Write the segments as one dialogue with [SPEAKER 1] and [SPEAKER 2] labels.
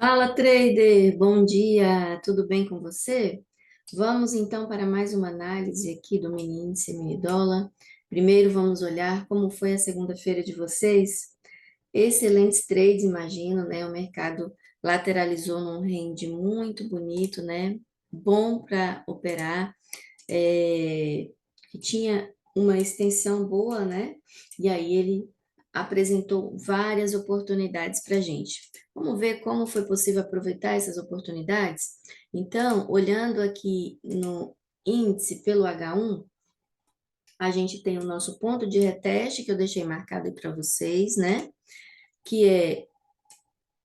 [SPEAKER 1] Fala, trader! Bom dia! Tudo bem com você? Vamos então para mais uma análise aqui do mini índice mini dólar. Primeiro vamos olhar como foi a segunda-feira de vocês. Excelentes trades, imagino, né? O mercado lateralizou num range muito bonito, né? Bom para operar, que tinha uma extensão boa, né? E aí ele apresentou várias oportunidades para a gente. Vamos ver como foi possível aproveitar essas oportunidades? Então, olhando aqui no índice pelo H1, a gente tem o nosso ponto de reteste, que eu deixei marcado aí para vocês, né? Que é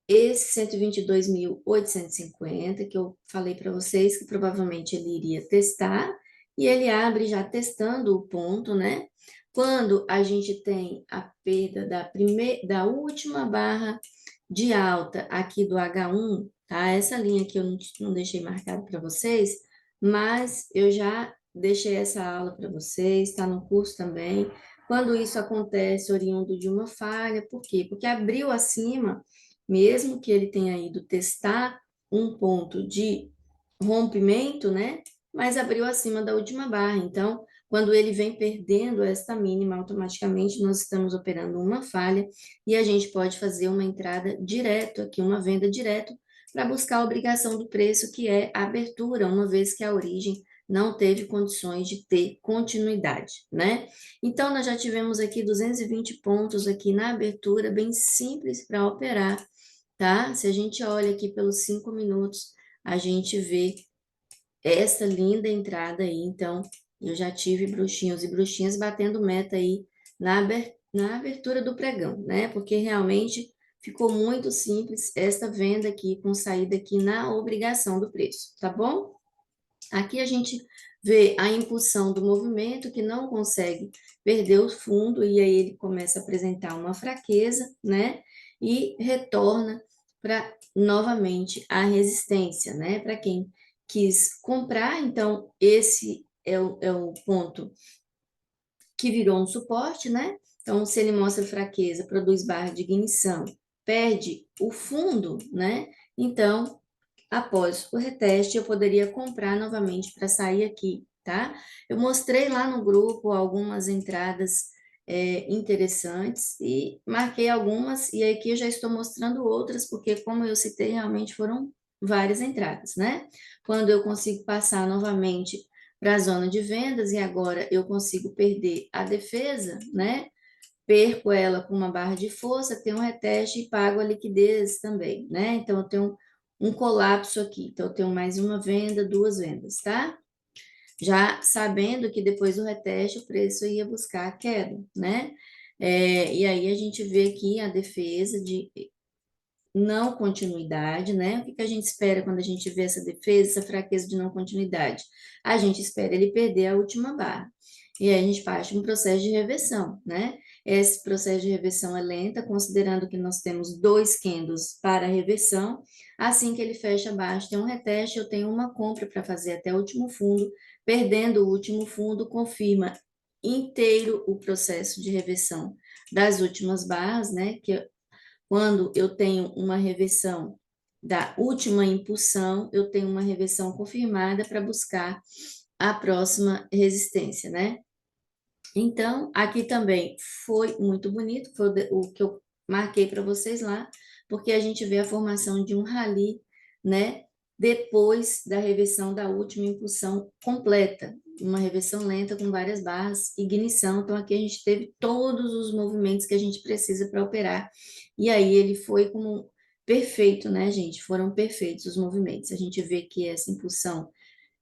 [SPEAKER 1] esse 122.850, que eu falei para vocês que provavelmente ele iria testar, e ele abre já testando o ponto, né? Quando a gente tem a perda da última barra de alta aqui do H1, tá? Essa linha aqui eu não deixei marcado para vocês, mas eu já deixei essa aula para vocês, está no curso também. Quando isso acontece oriundo de uma falha, por quê? Porque abriu acima, mesmo que ele tenha ido testar um ponto de rompimento, né? Mas abriu acima da última barra. Então, quando ele vem perdendo esta mínima, automaticamente nós estamos operando uma falha e a gente pode fazer uma entrada direto aqui, uma venda direto, para buscar a obrigação do preço, que é a abertura, uma vez que a origem não teve condições de ter continuidade, né? Então, nós já tivemos aqui 220 pontos aqui na abertura, bem simples para operar, tá? Se a gente olha aqui pelos 5 minutos, a gente vê essa linda entrada aí. Então, eu já tive bruxinhos e bruxinhas batendo meta aí na abertura do pregão, né? Porque realmente ficou muito simples esta venda aqui, com saída aqui na obrigação do preço, tá bom? Aqui a gente vê a impulsão do movimento que não consegue perder o fundo e aí ele começa a apresentar uma fraqueza, né? E retorna para novamente a resistência, né? Para quem quis comprar, então esse é o ponto que virou um suporte, né? Então, se ele mostra fraqueza, produz barra de ignição, perde o fundo, né? Então, após o reteste, eu poderia comprar novamente para sair aqui, tá? Eu mostrei lá no grupo algumas entradas interessantes e marquei algumas, e aqui eu já estou mostrando outras, porque como eu citei, realmente foram várias entradas, né? Quando eu consigo passar novamente para a zona de vendas e agora eu consigo perder a defesa, né? Perco ela com uma barra de força, tenho um reteste e pago a liquidez também, né? Então, eu tenho um colapso aqui. Então, eu tenho mais uma venda, duas vendas, tá? Já sabendo que depois do reteste o preço ia buscar a queda, né? E aí a gente vê aqui a defesa de não continuidade, né? O que que a gente espera quando a gente vê essa defesa, essa fraqueza de não continuidade? A gente espera ele perder a última barra. E aí a gente parte um processo de reversão, né? Esse processo de reversão é lenta, considerando que nós temos dois candles para reversão. Assim que ele fecha abaixo, tem um reteste, eu tenho uma compra para fazer até o último fundo. Perdendo o último fundo, confirma inteiro o processo de reversão das últimas barras, né? Que quando eu tenho uma reversão da última impulsão, eu tenho uma reversão confirmada para buscar a próxima resistência, né? Então, aqui também foi muito bonito, foi o que eu marquei para vocês lá, porque a gente vê a formação de um rally, né? Depois da reversão da última impulsão completa, uma reversão lenta com várias barras, ignição. Então, aqui a gente teve todos os movimentos que a gente precisa para operar. E aí ele foi como perfeito, né, gente? Foram perfeitos os movimentos. A gente vê que essa impulsão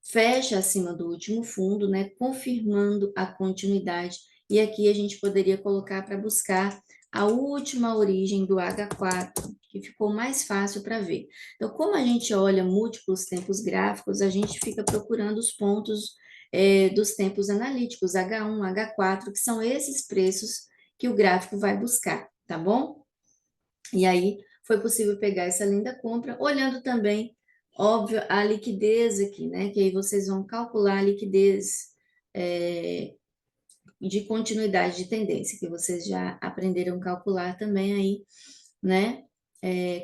[SPEAKER 1] fecha acima do último fundo, né, confirmando a continuidade. E aqui a gente poderia colocar para buscar a última origem do H4, que ficou mais fácil para ver. Então, como a gente olha múltiplos tempos gráficos, a gente fica procurando os pontos dos tempos analíticos, H1, H4, que são esses preços que o gráfico vai buscar, tá bom? E aí foi possível pegar essa linda compra, olhando também, óbvio, a liquidez aqui, né? Que aí vocês vão calcular a liquidez é, de continuidade de tendência, que vocês já aprenderam a calcular também aí, né?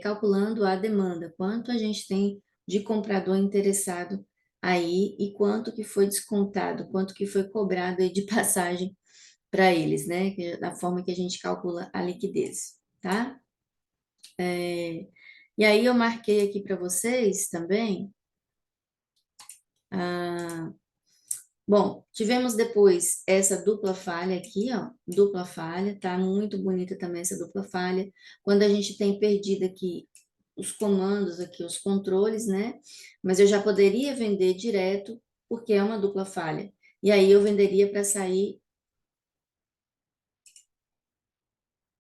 [SPEAKER 1] calculando a demanda, quanto a gente tem de comprador interessado aí e quanto que foi descontado, quanto que foi cobrado aí de passagem para eles, né? Da forma que a gente calcula a liquidez, tá? E aí eu marquei aqui para vocês também. ah, Bom, tivemos depois essa dupla falha aqui, ó, dupla falha, tá? Muito bonita também essa dupla falha. Quando a gente tem perdido aqui os comandos aqui, os controles, né? Mas eu já poderia vender direto, porque é uma dupla falha. E aí eu venderia para sair.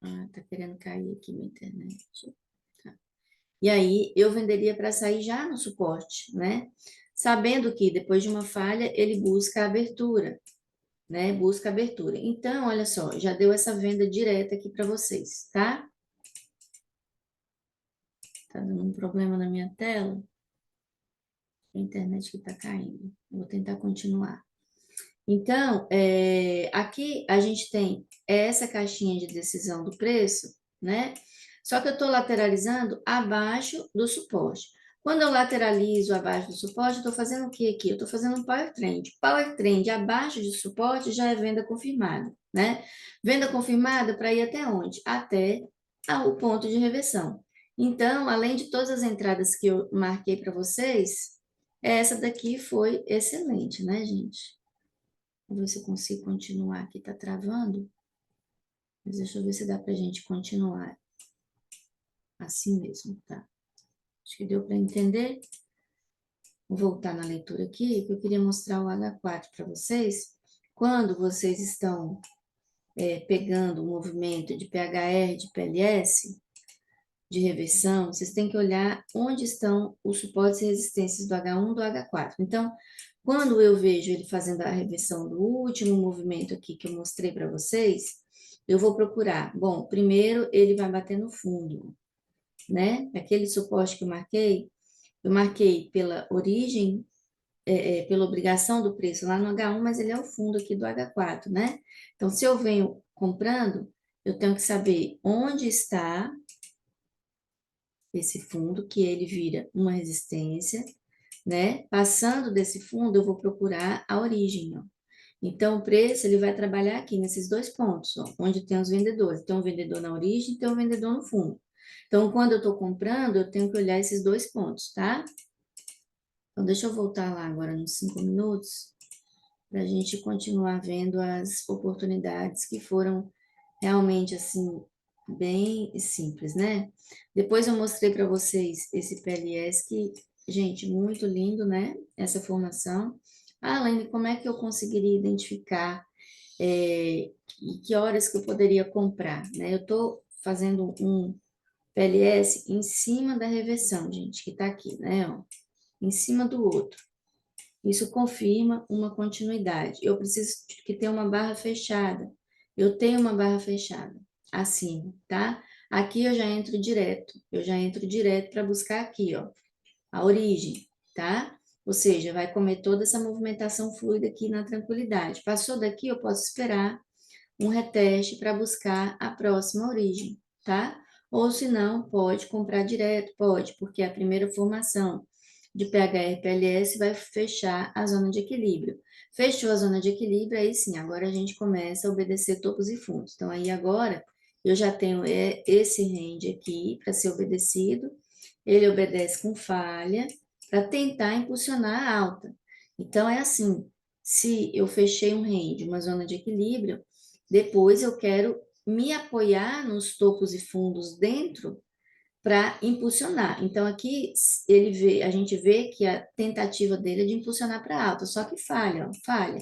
[SPEAKER 1] Ah, tá querendo cair aqui minha internet. Tá. E aí eu venderia para sair já no suporte, né? Sabendo que depois de uma falha ele busca a abertura, né? Busca abertura. Então, olha só, já deu essa venda direta aqui para vocês, tá? Tá dando um problema na minha tela, a internet que tá caindo. Vou tentar continuar. Então, aqui a gente tem essa caixinha de decisão do preço, né? Só que eu estou lateralizando abaixo do suporte. Quando eu lateralizo abaixo do suporte, eu estou fazendo o que aqui? Eu estou fazendo um power trend. Power trend abaixo de suporte já é venda confirmada, né? Venda confirmada para ir até onde? Até o ponto de reversão. Então, além de todas as entradas que eu marquei para vocês, essa daqui foi excelente, né, gente? Vou ver se eu consigo continuar aqui, tá travando. Mas deixa eu ver se dá pra gente continuar assim mesmo, tá? Acho que deu para entender. Vou voltar na leitura aqui, que eu queria mostrar o H4 para vocês. Quando vocês estão pegando o movimento de PHR, de PLS, de reversão, vocês têm que olhar onde estão os suportes e resistências do H1 e do H4. Então, quando eu vejo ele fazendo a reversão do último movimento aqui que eu mostrei para vocês, eu vou procurar. Bom, primeiro ele vai bater no fundo, né? Aquele suporte que eu marquei pela origem, pela obrigação do preço lá no H1, mas ele é o fundo aqui do H4, né? Então, se eu venho comprando, eu tenho que saber onde está esse fundo, que ele vira uma resistência, né? Passando desse fundo, eu vou procurar a origem, ó. Então, o preço, ele vai trabalhar aqui nesses dois pontos, ó, onde tem os vendedores. Tem um vendedor na origem e tem um vendedor no fundo. Então, quando eu estou comprando, eu tenho que olhar esses dois pontos, tá? Então, deixa eu voltar lá agora nos 5 minutos, para a gente continuar vendo as oportunidades que foram realmente, assim, bem simples, né? Depois eu mostrei para vocês esse PLS que, gente, muito lindo, né? Essa formação. Além de como é que eu conseguiria identificar que horas que eu poderia comprar, né? Eu estou fazendo um PLS em cima da reversão, gente, que está aqui, né? Ó, em cima do outro. Isso confirma uma continuidade. Eu preciso que tenha uma barra fechada. Eu tenho uma barra fechada acima, tá? Aqui eu já entro direto. Eu já entro direto para buscar aqui, ó, a origem, tá? Ou seja, vai comer toda essa movimentação fluida aqui na tranquilidade. Passou daqui, eu posso esperar um reteste para buscar a próxima origem, tá? Ou se não, pode comprar direto, pode, porque a primeira formação de PHR-PLS vai fechar a zona de equilíbrio. Fechou a zona de equilíbrio, aí sim, agora a gente começa a obedecer topos e fundos. Então, aí agora eu já tenho esse range aqui para ser obedecido, ele obedece com falha para tentar impulsionar a alta. Então, é assim, se eu fechei um range, uma zona de equilíbrio, depois eu quero me apoiar nos topos e fundos dentro para impulsionar. Então aqui a gente vê que a tentativa dele é de impulsionar para alta, só que falha, ó, falha.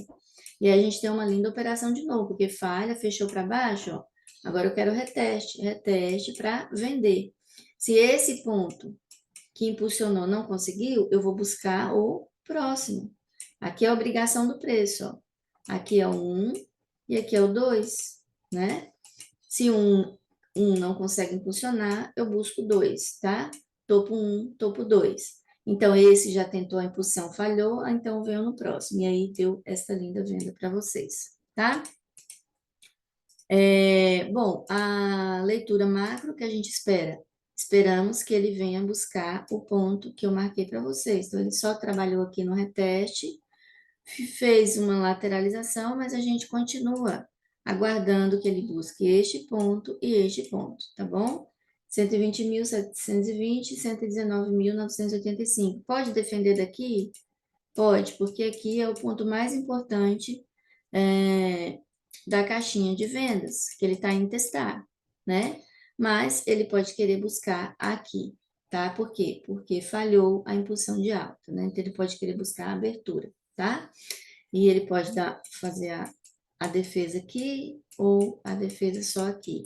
[SPEAKER 1] E aí a gente tem uma linda operação de novo, porque falha, fechou para baixo, ó. Agora eu quero reteste, reteste para vender. Se esse ponto que impulsionou não conseguiu, eu vou buscar o próximo. Aqui é a obrigação do preço, ó. Aqui é o 1 e aqui é o 2, né? Se um não consegue impulsionar, eu busco 2, tá? Topo 1, topo 2. Então, esse já tentou a impulsão, falhou, então venho no próximo. E aí, deu essa linda venda para vocês, tá? Bom, a leitura macro que a gente espera Esperamos que ele venha buscar o ponto que eu marquei para vocês. Então, ele só trabalhou aqui no reteste, fez uma lateralização, mas a gente continua aguardando que ele busque este ponto e este ponto, tá bom? 120.720, 119.985. Pode defender daqui? Pode, porque aqui é o ponto mais importante da caixinha de vendas, que ele está em testar, né? Mas ele pode querer buscar aqui, tá? Por quê? Porque falhou a impulsão de alta, né? Então, ele pode querer buscar a abertura, tá? E ele pode fazer a defesa aqui ou a defesa só aqui.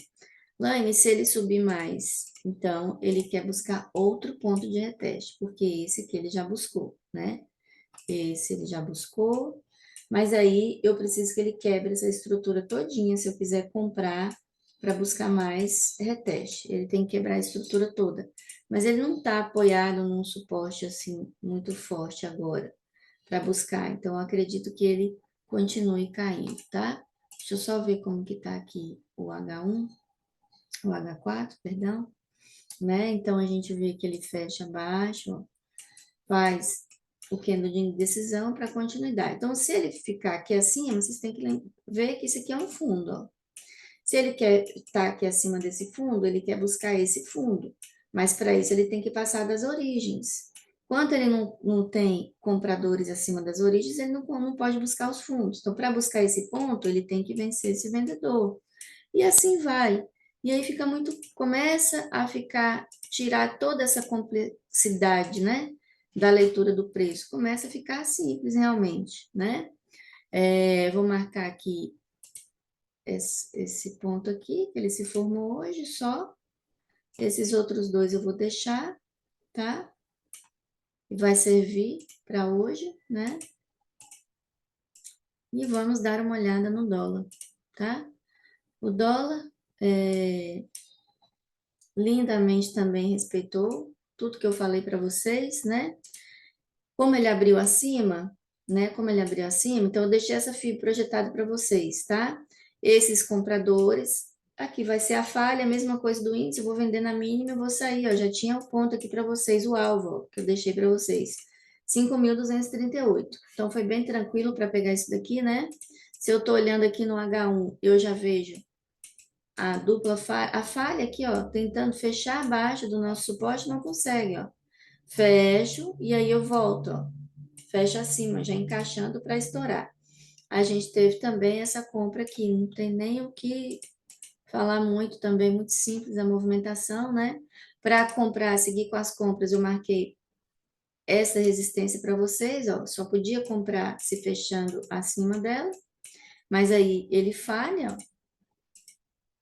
[SPEAKER 1] Laine, se ele subir mais, então ele quer buscar outro ponto de reteste, porque esse aqui ele já buscou, né? Esse ele já buscou, mas aí eu preciso que ele quebre essa estrutura todinha, se eu quiser comprar para buscar mais reteste. Ele tem que quebrar a estrutura toda. Mas ele não está apoiado num suporte assim muito forte agora para buscar. Então, eu acredito que ele continue caindo, tá? Deixa eu só ver como que tá aqui o H1, o H4, perdão, né? Então, a gente vê que ele fecha abaixo, ó, faz o candle de indecisão para continuidade. Então, se ele ficar aqui acima, vocês têm que ver que isso aqui é um fundo, ó. Se ele quer estar aqui acima desse fundo, ele quer buscar esse fundo. Mas para isso ele tem que passar das origens. Quanto ele não tem compradores acima das origens, ele não pode buscar os fundos. Então, para buscar esse ponto, ele tem que vencer esse vendedor. E assim vai. E aí fica muito, começa a ficar, tirar toda essa complexidade, né? Da leitura do preço. Começa a ficar simples realmente, né? Vou marcar aqui esse ponto aqui, que ele se formou hoje só. Esses outros dois eu vou deixar, tá? Vai servir para hoje, né? E vamos dar uma olhada no dólar, tá? O dólar lindamente também respeitou tudo que eu falei para vocês, né? Como ele abriu acima, né? Como ele abriu acima, então eu deixei essa FIB projetada para vocês, tá? Esses compradores, aqui vai ser a falha, a mesma coisa do índice, eu vou vender na mínima e vou sair, ó, já tinha o ponto aqui para vocês, o alvo, ó, que eu deixei para vocês, 5.238. Então foi bem tranquilo para pegar isso daqui, né? Se eu tô olhando aqui no H1, eu já vejo a dupla falha, a falha aqui, ó, tentando fechar abaixo do nosso suporte, não consegue, ó. Fecho e aí eu volto, ó. Fecha acima, já encaixando para estourar. A gente teve também essa compra aqui, não tem nem o que falar muito também, muito simples a movimentação, né? Para comprar, seguir com as compras, eu marquei essa resistência para vocês, ó, só podia comprar se fechando acima dela, mas aí ele falha, ó,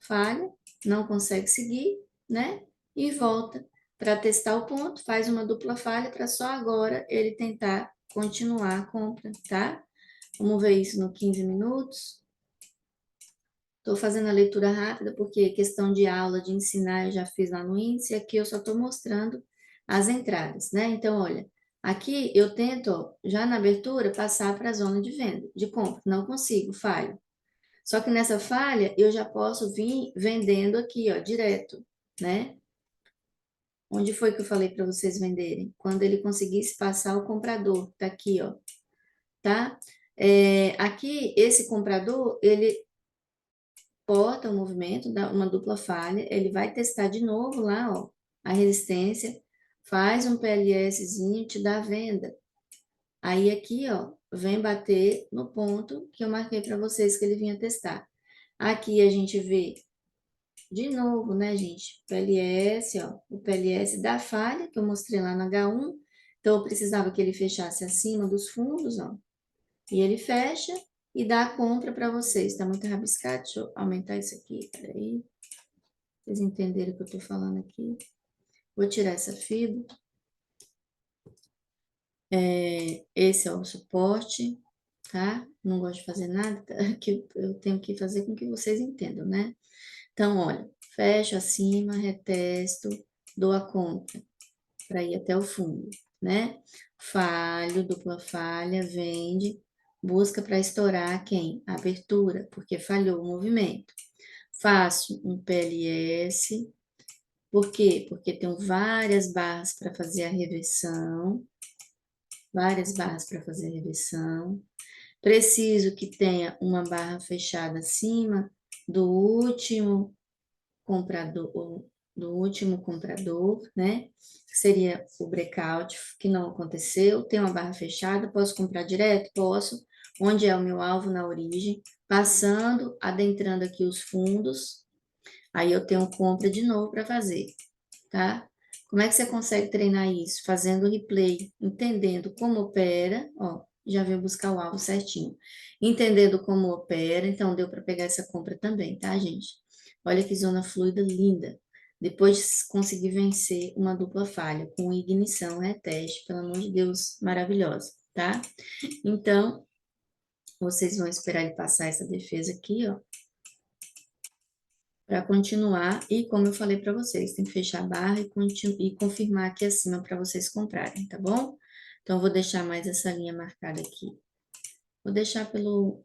[SPEAKER 1] falha, não consegue seguir, né? E volta para testar o ponto, faz uma dupla falha para só agora ele tentar continuar a compra, tá? Vamos ver isso no 15 minutos. Estou fazendo a leitura rápida porque questão de aula, de ensinar, eu já fiz lá no índice, aqui eu só estou mostrando as entradas, né? Então, olha, aqui eu tento, ó, já na abertura, passar para a zona de venda, de compra. Não consigo, falho. Só que nessa falha, eu já posso vir vendendo aqui, ó, direto, né? Onde foi que eu falei para vocês venderem? Quando ele conseguisse passar o comprador, tá aqui, ó, tá? Aqui, esse comprador, ele porta o movimento, dá uma dupla falha, ele vai testar de novo lá, ó, a resistência, faz um PLSzinho, te dá a venda. Aí aqui, ó, vem bater no ponto que eu marquei para vocês que ele vinha testar. Aqui a gente vê de novo, né, gente? PLS, ó, o PLS da falha que eu mostrei lá no H1. Então eu precisava que ele fechasse acima dos fundos, ó. E ele fecha e dá a compra para vocês. Tá muito rabiscado? Deixa eu aumentar isso aqui, peraí. Vocês entenderam o que eu tô falando aqui? Vou tirar essa fibra. Esse é o suporte, tá? Não gosto de fazer nada, tá? Que eu tenho que fazer com que vocês entendam, né? Então, olha, fecho acima, retesto, dou a compra para ir até o fundo, né? Falho, dupla falha, vende, busca para estourar quem? A abertura, porque falhou o movimento. Faço um PLS, Por quê? Porque tenho várias barras para fazer a reversão, várias barras para fazer a reversão. Preciso que tenha uma barra fechada acima do último comprador, né? Que seria o breakout, que não aconteceu. Tem uma barra fechada, posso comprar direto? Posso. Onde é o meu alvo na origem? Passando, adentrando aqui os fundos. Aí eu tenho compra de novo para fazer, tá? Como é que você consegue treinar isso? Fazendo replay, entendendo como opera, ó, já veio buscar o alvo certinho. Entendendo como opera, então deu para pegar essa compra também, tá, gente? Olha que zona fluida linda. Depois de conseguir vencer uma dupla falha com ignição, reteste, pelo amor de Deus, maravilhosa, tá? Então, vocês vão esperar ele passar essa defesa aqui, ó, para continuar. E como eu falei para vocês, tem que fechar a barra e confirmar aqui acima para vocês comprarem, tá bom? Então, eu vou deixar mais essa linha marcada aqui. Vou deixar pelo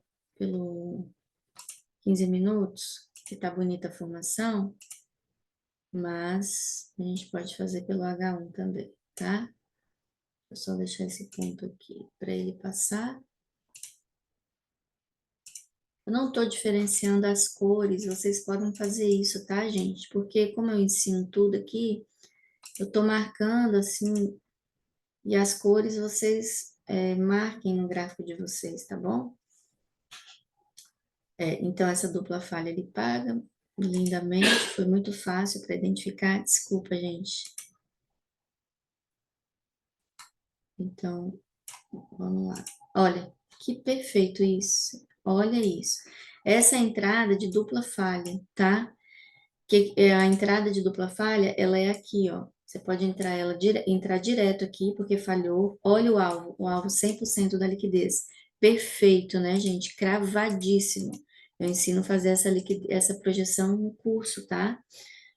[SPEAKER 1] 15 minutos, que tá bonita a formação, mas a gente pode fazer pelo H1 também, tá? Vou só deixar esse ponto aqui para ele passar. Eu não estou diferenciando as cores, vocês podem fazer isso, tá, gente? Porque como eu ensino tudo aqui, eu estou marcando assim, e as cores vocês marquem no gráfico de vocês, tá bom? Então, essa dupla falha ele paga lindamente, foi muito fácil para identificar, desculpa, gente. Então, vamos lá. Olha, que perfeito isso. Olha isso. Essa é a entrada de dupla falha, tá? Que a entrada de dupla falha, ela é aqui, ó. Você pode entrar direto aqui, porque falhou. Olha o alvo 100% da liquidez. Perfeito, né, gente? Cravadíssimo. Eu ensino a fazer essa projeção no curso, tá?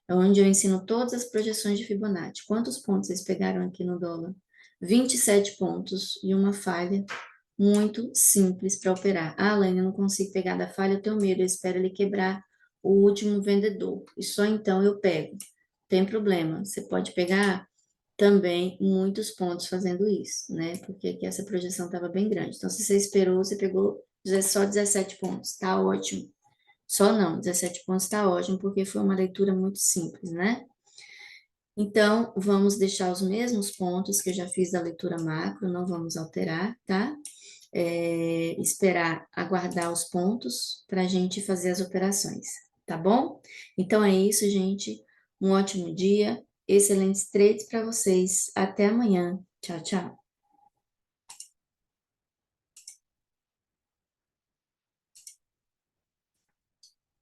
[SPEAKER 1] É onde eu ensino todas as projeções de Fibonacci. Quantos pontos vocês pegaram aqui no dólar? 27 pontos e uma falha muito simples para operar. Ah, Laine, eu não consigo pegar da falha, eu tenho medo, eu espero ele quebrar o último vendedor. E só então eu pego. Tem problema, você pode pegar também muitos pontos fazendo isso, né? Porque aqui essa projeção estava bem grande. Então, se você esperou, você pegou só 17 pontos, tá ótimo. Só não, 17 pontos tá ótimo, porque foi uma leitura muito simples, né? Então, vamos deixar os mesmos pontos que eu já fiz da leitura macro, não vamos alterar, tá? Esperar aguardar os pontos para a gente fazer as operações, tá bom? Então é isso, gente. Um ótimo dia, excelentes trades para vocês. Até amanhã. Tchau, tchau.